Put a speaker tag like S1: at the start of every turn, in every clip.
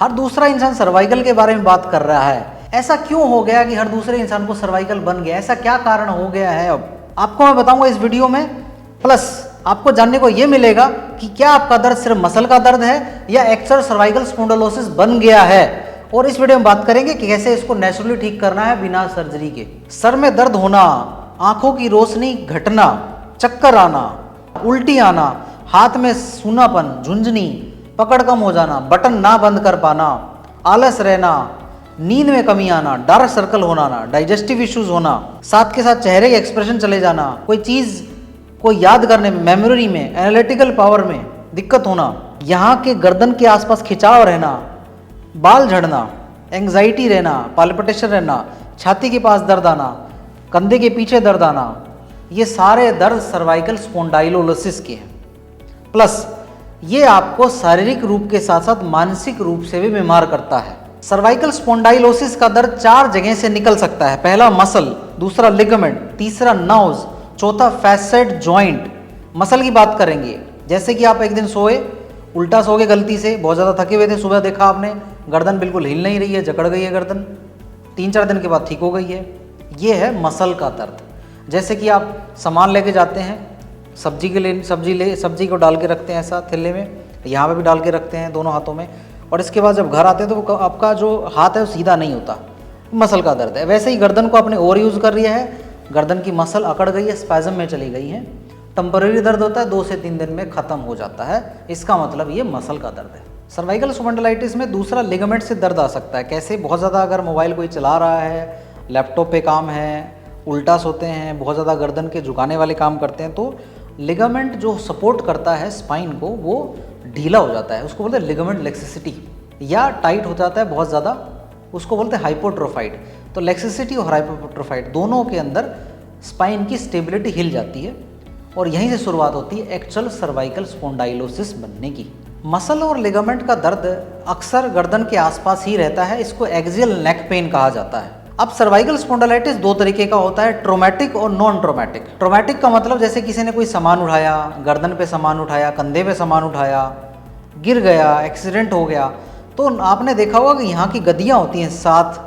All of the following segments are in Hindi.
S1: हर दूसरा इंसान सर्वाइकल के बारे में बात कर रहा है। ऐसा क्यों हो गया कि हर दूसरे इंसान को सर्वाइकल बन गया? ऐसा क्या कारण हो गया है? अब आपको मैं बताऊंगा इस वीडियो में। प्लस आपको जानने को यह मिलेगा कि क्या आपका दर्द सिर्फ मसल का दर्द है या एक्चुअल सर्वाइकल स्पॉन्डिलोसिस बन गया है। और इस वीडियो में बात करेंगे कि कैसे इसको नेचुरली ठीक करना है बिना सर्जरी के। सर में दर्द होना, आंखों की रोशनी घटना, चक्कर आना, उल्टी आना, हाथ में सूनापन, झुंझुनी, पकड़ कम हो जाना, बटन ना बंद कर पाना, आलस रहना, नींद में कमी आना, डार्क सर्कल होना, डाइजेस्टिव इश्यूज होना, साथ के साथ चेहरे के एक्सप्रेशन चले जाना, कोई चीज़ को याद करने में, मेमोरी में, एनालिटिकल पावर में दिक्कत होना, यहाँ के गर्दन के आसपास खिंचाव रहना, बाल झड़ना, एंग्जाइटी रहना, पाल्पिटेशन रहना, छाती के पास दर्द आना, कंधे के पीछे दर्द आना, ये सारे दर्द सर्वाइकल स्पॉन्डाइलोसिस के हैं। प्लस ये आपको शारीरिक रूप के साथ साथ मानसिक रूप से भी बीमार करता है। सर्वाइकल स्पॉन्डाइलोसिस का दर्द 4 जगह से निकल सकता है। पहला मसल, दूसरा लिगामेंट, तीसरा नर्व्स, चौथा फैसेट जॉइंट। मसल की बात करेंगे, जैसे कि आप एक दिन सोए, उल्टा सो गए गलती से, बहुत ज़्यादा थके हुए थे, सुबह देखा आपने गर्दन बिल्कुल हिल नहीं रही है, जकड़ गई है गर्दन, 3-4 दिन के बाद ठीक हो गई है। ये है मसल का दर्द। जैसे कि आप सामान लेके जाते हैं, सब्जी को डाल के रखते हैं ऐसा थैले में, यहाँ पे भी डाल के रखते हैं दोनों हाथों में, और इसके बाद जब घर आते हैं तो आपका जो हाथ है वो सीधा नहीं होता, मसल का दर्द है। वैसे ही गर्दन को आपने ओवर यूज़ कर लिया है, गर्दन की मसल अकड़ गई है, स्पैज़म में चली गई है, टेम्पररी दर्द होता है, 2 से 3 दिन में ख़त्म हो जाता है। इसका मतलब ये मसल का दर्द है। सर्वाइकल स्पॉन्डिलाइटिस में दूसरा लिगामेंट से दर्द आ सकता है। कैसे? बहुत ज़्यादा अगर मोबाइल कोई चला रहा है, लैपटॉप पे काम है, उल्टा सोते हैं, बहुत ज़्यादा गर्दन के झुकाने वाले काम करते हैं, तो लिगामेंट जो सपोर्ट करता है स्पाइन को वो ढीला हो जाता है, उसको बोलते हैं लिगामेंट लेक्सिसिटी, या टाइट हो जाता है बहुत ज़्यादा, उसको बोलते हैं हाइपोट्रोफाइड। तो लेक्सिसिटी और हाइपोट्रोफाइड दोनों के अंदर स्पाइन की स्टेबिलिटी हिल जाती है और यहीं से शुरुआत होती है एक्चुअल सर्वाइकल स्पॉन्डाइलोसिस बनने की। मसल और लिगामेंट का दर्द अक्सर गर्दन के आसपास ही रहता है, इसको एक्सियल नेक पेन कहा जाता है। अब सर्वाइकल स्पॉन्डिलाइटिस 2 तरीके का होता है, ट्रोमैटिक और नॉन ट्रोमैटिक। ट्रोमैटिक का मतलब जैसे किसी ने कोई सामान उठाया, गर्दन पे सामान उठाया, कंधे पे सामान उठाया, गिर गया, एक्सीडेंट हो गया, तो आपने देखा होगा कि यहाँ की गद्दियाँ होती हैं 7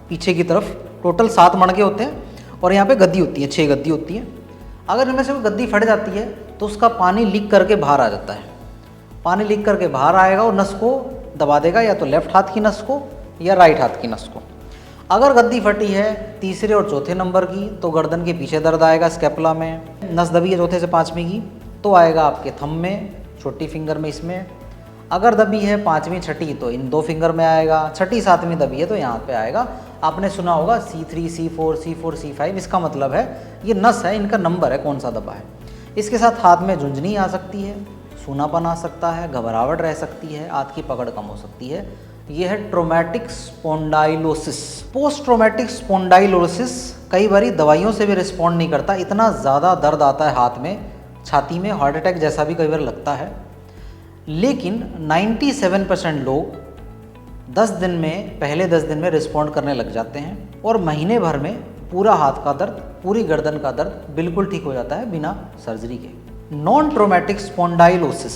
S1: पीछे की तरफ, टोटल 7 मणके होते हैं और यहाँ पे गद्दी होती है, 6 गद्दी होती है। अगर इनमें से कोई गद्दी फट जाती है तो उसका पानी लीक करके बाहर आ जाता है। पानी लीक करके बाहर आएगा और नस को दबा देगा, या तो लेफ्ट हाथ की नस को या राइट हाथ की नस को। अगर गद्दी फटी है 3रे और 4थे नंबर की तो गर्दन के पीछे दर्द आएगा, स्कैपुला में। नस दबी है 4थे से 5वीं की तो आएगा आपके थंब में, छोटी फिंगर में, इसमें। अगर दबी है 5वीं 6ठी तो इन 2 फिंगर में आएगा, 6ठी 7वीं दबी है तो यहाँ पे आएगा। आपने सुना होगा C3, C4, C4, C5, इसका मतलब है ये नस है, इनका नंबर है कौन सा दबा है। इसके साथ हाथ में झुंझुनी आ सकती है, सूनापन आ सकता है, घबराहट रह सकती है, हाथ की पकड़ कम हो सकती है। ये है traumatic spondylosis. Post traumatic spondylosis कई बार दवाइयों से भी रिस्पॉन्ड नहीं करता, इतना ज़्यादा दर्द आता है हाथ में, छाती में, हार्ट अटैक जैसा भी कई बार लगता है। लेकिन 97% लोग 10 दिन में, पहले 10 दिन में रिस्पॉन्ड करने लग जाते हैं और महीने भर में पूरा हाथ का दर्द, पूरी गर्दन का दर्द बिल्कुल ठीक हो जाता है बिना सर्जरी के। नॉन ट्रोमैटिक स्पॉन्डाइलोसिस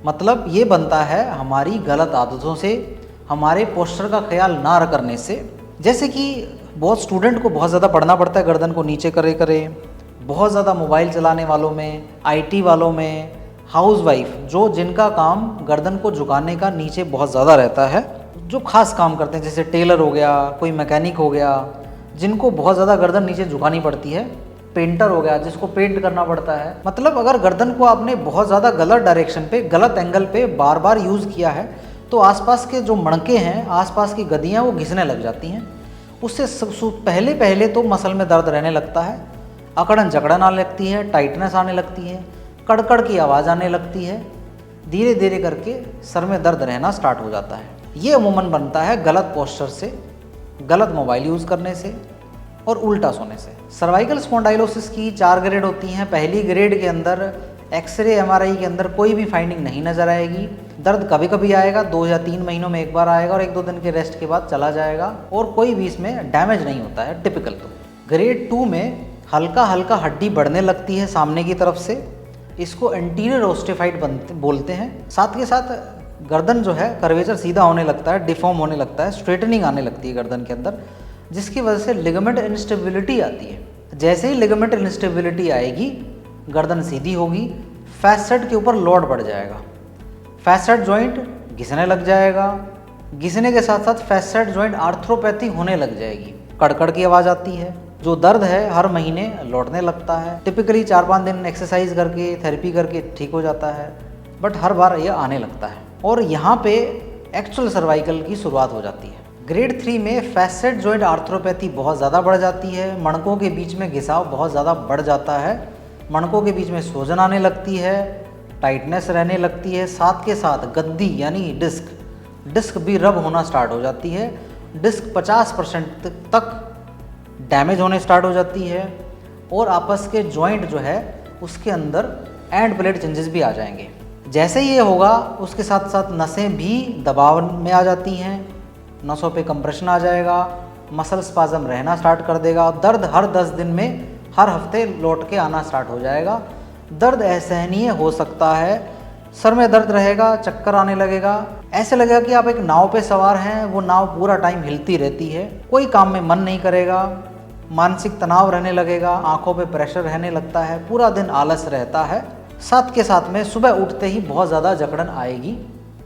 S1: मतलब ये बनता है हमारी गलत आदतों से, हमारे पोस्चर का ख्याल ना करने से। जैसे कि बहुत स्टूडेंट को बहुत ज़्यादा पढ़ना पड़ता है, गर्दन को नीचे करे, बहुत ज़्यादा मोबाइल चलाने वालों में, IT वालों में, हाउसवाइफ जो जिनका काम गर्दन को झुकाने का नीचे बहुत ज़्यादा रहता है, जो खास काम करते हैं, जैसे टेलर हो गया, कोई मैकेनिक हो गया, जिनको बहुत ज़्यादा गर्दन नीचे झुकानी पड़ती है, पेंटर हो गया जिसको पेंट करना पड़ता है। मतलब अगर गर्दन को आपने बहुत ज़्यादा गलत डायरेक्शन पे, गलत एंगल पे बार बार यूज़ किया है तो आसपास के जो मणके हैं, आसपास की गद्दियाँ वो घिसने लग जाती हैं। उससे पहले तो मसल में दर्द रहने लगता है, अकड़न जकड़न आने लगती है, टाइटनेस आने लगती है, कड़कड़ की आवाज़ आने लगती है, धीरे धीरे करके सर में दर्द रहना स्टार्ट हो जाता है। ये अमूमन बनता है गलत पोस्चर से, गलत मोबाइल यूज़ करने से और उल्टा सोने से। सर्वाइकल स्पॉन्डाइलोसिस की 4 ग्रेड होती हैं। पहली ग्रेड के अंदर एक्सरे MRI के अंदर कोई भी फाइंडिंग नहीं नज़र आएगी। दर्द कभी कभी आएगा, 2 या 3 महीनों में एक बार आएगा और 1-2 दिन के रेस्ट के बाद चला जाएगा और कोई भी इसमें डैमेज नहीं होता है टिपिकल। तो ग्रेड 2 में हल्का हल्का हड्डी बढ़ने लगती है सामने की तरफ से, इसको एंटीरियर ओस्टिफाइड बोलते हैं। साथ के साथ गर्दन जो है कर्वेचर सीधा होने लगता है, डिफॉर्म होने लगता है, स्ट्रेटनिंग आने लगती है गर्दन के अंदर, जिसकी वजह से लिगामेंट इंस्टेबिलिटी आती है। जैसे ही लिगामेंट इंस्टेबिलिटी आएगी, गर्दन सीधी होगी, फैसेट के ऊपर लोड बढ़ जाएगा, फैसेट जॉइंट घिसने लग जाएगा, घिसने के साथ साथ फैसेट जॉइंट आर्थ्रोपैथी होने लग जाएगी, कड़कड़ की आवाज़ आती है। जो दर्द है हर महीने लौटने लगता है। टिपिकली 4-5 दिन एक्सरसाइज करके, थेरेपी करके ठीक हो जाता है, बट हर बार ये आने लगता है और यहाँ पे एक्चुअल सर्वाइकल की शुरुआत हो जाती है। ग्रेड 3 में फैसेट जॉइंट आर्थ्रोपैथी बहुत ज़्यादा बढ़ जाती है, मणकों के बीच में घिसाव बहुत ज़्यादा बढ़ जाता है, मणकों के बीच में सूजन आने लगती है, टाइटनेस रहने लगती है, साथ के साथ गद्दी यानी डिस्क भी रब होना स्टार्ट हो जाती है, डिस्क 50% तक डैमेज होने स्टार्ट हो जाती है और आपस के जॉइंट जो है उसके अंदर एंड प्लेट चेंजेस भी आ जाएंगे। जैसे ये होगा उसके साथ साथ नसें भी दबाव में आ जाती हैं, नसों पे कंप्रेशन आ जाएगा, मसल स्पाज्म रहना स्टार्ट कर देगा, दर्द हर 10 दिन में हर हफ्ते लौट के आना स्टार्ट हो जाएगा, दर्द असहनीय हो सकता है, सर में दर्द रहेगा, चक्कर आने लगेगा, ऐसे लगेगा कि आप एक नाव पे सवार हैं, वो नाव पूरा टाइम हिलती रहती है, कोई काम में मन नहीं करेगा, मानसिक तनाव रहने लगेगा, आंखों पे प्रेशर रहने लगता है, पूरा दिन आलस रहता है, साथ के साथ में सुबह उठते ही बहुत ज़्यादा जकड़न आएगी,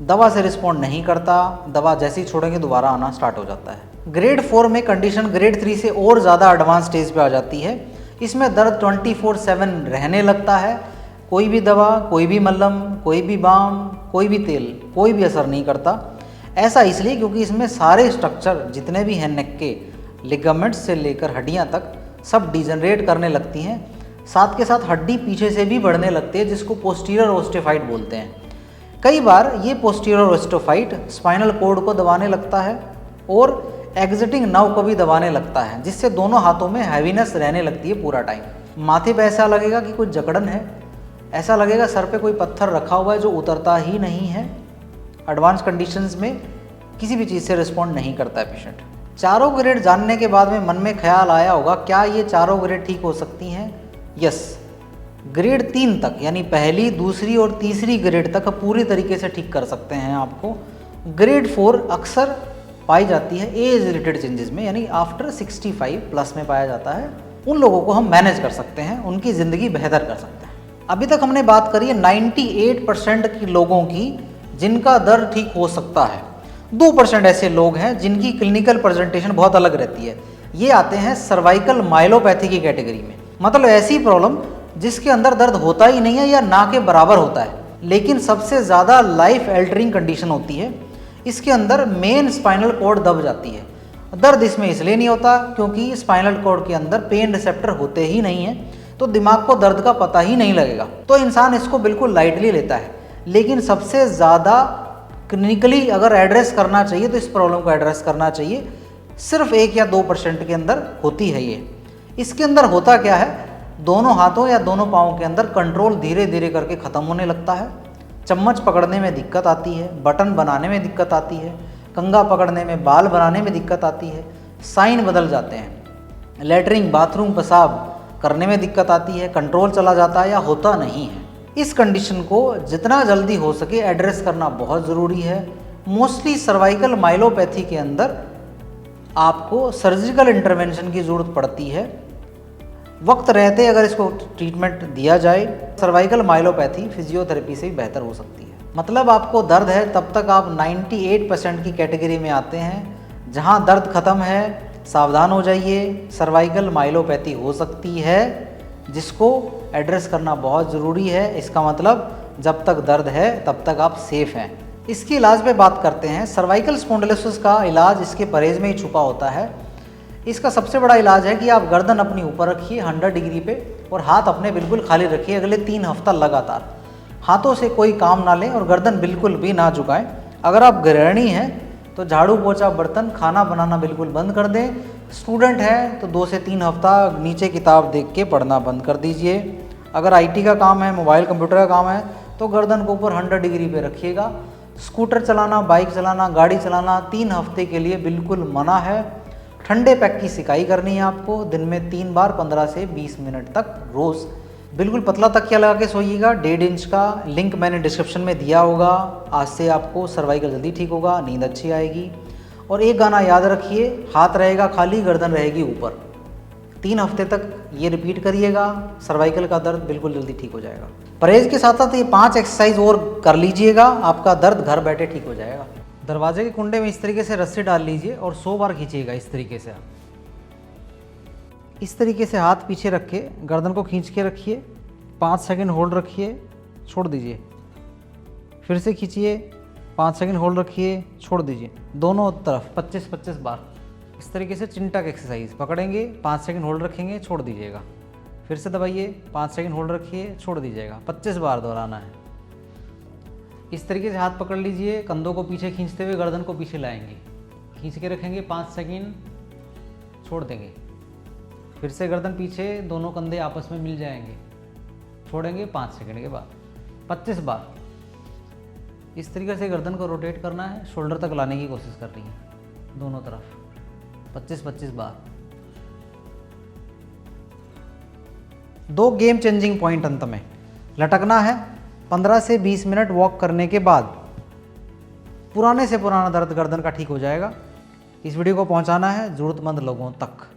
S1: दवा से रिस्पॉन्ड नहीं करता, दवा जैसे ही छोड़ेंगे दोबारा आना स्टार्ट हो जाता है। ग्रेड 4 में कंडीशन ग्रेड 3 से और ज़्यादा एडवांस स्टेज पे आ जाती है। इसमें दर्द 24/7 रहने लगता है, कोई भी दवा, कोई भी मल्लम, कोई भी बाम, कोई भी तेल, कोई भी असर नहीं करता। ऐसा इसलिए क्योंकि इसमें सारे स्ट्रक्चर जितने भी हैं नेक के, लिगामेंट्स से लेकर हड्डियां तक सब डिजनरेट करने लगती हैं, साथ के साथ हड्डी पीछे से भी बढ़ने लगती है, जिसको पोस्टीरियर ओस्टियोफाइट बोलते हैं। कई बार ये पोस्टीरियर ओस्टियोफाइट स्पाइनल कॉर्ड को दबाने लगता है और एग्जिटिंग नर्व को भी दबाने लगता है, जिससे दोनों हाथों में हैवीनेस रहने लगती है पूरा टाइम। माथे पे ऐसा लगेगा कि कुछ जकड़न है, ऐसा लगेगा सर पे कोई पत्थर रखा हुआ है जो उतरता ही नहीं है। एडवांस कंडीशंस में किसी भी चीज़ से रिस्पॉन्ड नहीं करता है पेशेंट। चारों ग्रेड जानने के बाद में मन में ख्याल आया होगा, क्या ये चारों ग्रेड ठीक हो सकती हैं? यस, ग्रेड 3 तक यानी पहली, दूसरी और तीसरी ग्रेड तक पूरी तरीके से ठीक कर सकते हैं आपको। ग्रेड 4 अक्सर पाई जाती है एज रिलेटेड चेंजेस में, यानी आफ्टर 65 प्लस में पाया जाता है। उन लोगों को हम मैनेज कर सकते हैं, उनकी ज़िंदगी बेहतर कर सकते हैं। अभी तक हमने बात करी है 98% की लोगों की जिनका दर्द ठीक हो सकता है। 2% ऐसे लोग हैं जिनकी क्लिनिकल प्रेजेंटेशन बहुत अलग रहती है। ये आते हैं सर्वाइकल माइलोपैथी की कैटेगरी में, मतलब ऐसी प्रॉब्लम जिसके अंदर दर्द होता ही नहीं है या ना के बराबर होता है, लेकिन सबसे ज़्यादा लाइफ एल्टरिंग कंडीशन होती है। इसके अंदर मेन स्पाइनल कॉर्ड दब जाती है। दर्द इसमें इसलिए नहीं होता क्योंकि स्पाइनल कॉर्ड के अंदर पेन रिसेप्टर होते ही नहीं है, तो दिमाग को दर्द का पता ही नहीं लगेगा, तो इंसान इसको बिल्कुल लाइटली लेता है। लेकिन सबसे ज़्यादा क्लिनिकली अगर एड्रेस करना चाहिए तो इस प्रॉब्लम को एड्रेस करना चाहिए, सिर्फ 1 या 2% के अंदर होती है ये। इसके अंदर होता क्या है, दोनों हाथों या दोनों पाँवों के अंदर कंट्रोल धीरे धीरे करके ख़त्म होने लगता है, चम्मच पकड़ने में दिक्कत आती है, बटन बनाने में दिक्कत आती है, कंघा पकड़ने में, बाल बनाने में दिक्कत आती है, साइन बदल जाते हैं, लेटरिन, बाथरूम, पेशाब करने में दिक्कत आती है, कंट्रोल चला जाता है या होता नहीं है। इस कंडीशन को जितना जल्दी हो सके एड्रेस करना बहुत ज़रूरी है। मोस्टली सर्वाइकल माइलोपैथी के अंदर आपको सर्जिकल इंटरवेंशन की ज़रूरत पड़ती है। वक्त रहते अगर इसको ट्रीटमेंट दिया जाए, सर्वाइकल माइलोपैथी फिजियोथेरेपी से भी बेहतर हो सकती है। मतलब आपको दर्द है तब तक आप 98% की कैटेगरी में आते हैं। जहां दर्द ख़त्म है सावधान हो जाइए, सर्वाइकल माइलोपैथी हो सकती है, जिसको एड्रेस करना बहुत ज़रूरी है। इसका मतलब जब तक दर्द है तब तक आप सेफ हैं। इसके इलाज पे बात करते हैं। सर्वाइकल स्पॉन्डिलोसिस का इलाज इसके परहेज में ही छुपा होता है। इसका सबसे बड़ा इलाज है कि आप गर्दन अपनी ऊपर रखिए 100 डिग्री पे और हाथ अपने बिल्कुल खाली रखिए अगले 3 हफ्ता लगातार। हाथों से कोई काम ना लें और गर्दन बिल्कुल भी ना झुकाएं। अगर आप गृहिणी हैं तो झाड़ू पोछा बर्तन खाना बनाना बिल्कुल बंद कर दें। स्टूडेंट हैं तो 2 से 3 हफ्ता नीचे किताब देख के पढ़ना बंद कर दीजिए। अगर IT का काम है, मोबाइल कंप्यूटर का काम है तो गर्दन को ऊपर 100 डिग्री पे रखिएगा। स्कूटर चलाना, बाइक चलाना, गाड़ी चलाना 3 हफ्ते के लिए बिल्कुल मना है। ठंडे पैक की सिकाई करनी है आपको दिन में 3 बार 15 से 20 मिनट तक रोज़। बिल्कुल पतला तकिया लगा के सोइएगा, 1.5 इंच का। लिंक मैंने डिस्क्रिप्शन में दिया होगा। आज से आपको सर्वाइकल जल्दी ठीक होगा, नींद अच्छी आएगी। और एक गाना याद रखिए, हाथ रहेगा खाली, गर्दन रहेगी ऊपर। 3 हफ्ते तक ये रिपीट करिएगा, सर्वाइकल का दर्द बिल्कुल जल्दी ठीक हो जाएगा। परहेज के साथ साथ ये 5 एक्सरसाइज और कर लीजिएगा, आपका दर्द घर बैठे ठीक हो जाएगा। दरवाजे के कुंडे में इस तरीके से रस्सी डाल लीजिए और 100 बार खींचिएगा इस तरीके से। इस तरीके से हाथ पीछे रख के गर्दन को खींच के रखिए, 5 सेकंड होल्ड रखिए, छोड़ दीजिए। फिर से खींचिए, 5 सेकंड होल्ड रखिए, छोड़ दीजिए। दोनों तरफ 25-25 बार इस तरीके से चिंटक एक्सरसाइज। पकड़ेंगे, 5 सेकंड होल्ड रखेंगे, छोड़ दीजिएगा। फिर से दबाइए, 5 सेकंड होल्ड रखिए, छोड़ दीजिएगा। 25 बार दोहराना है। इस तरीके से हाथ पकड़ लीजिए, कंधों को पीछे खींचते हुए गर्दन को पीछे लाएंगे, खींच के रखेंगे, 5 सेकंड, छोड़ देंगे। फिर से गर्दन पीछे, दोनों कंधे आपस में मिल जाएंगे, छोड़ेंगे 5 सेकंड के बाद। 25 बार इस तरीके से गर्दन को रोटेट करना है, शोल्डर तक लाने की कोशिश करनी है दोनों तरफ। 25-25 बार। 2 गेम चेंजिंग पॉइंट अंत में। लटकना है, 15 से 20 मिनट वॉक करने के बाद पुराने से पुराना दर्द गर्दन का ठीक हो जाएगा। इस वीडियो को पहुंचाना है ज़रूरतमंद लोगों तक।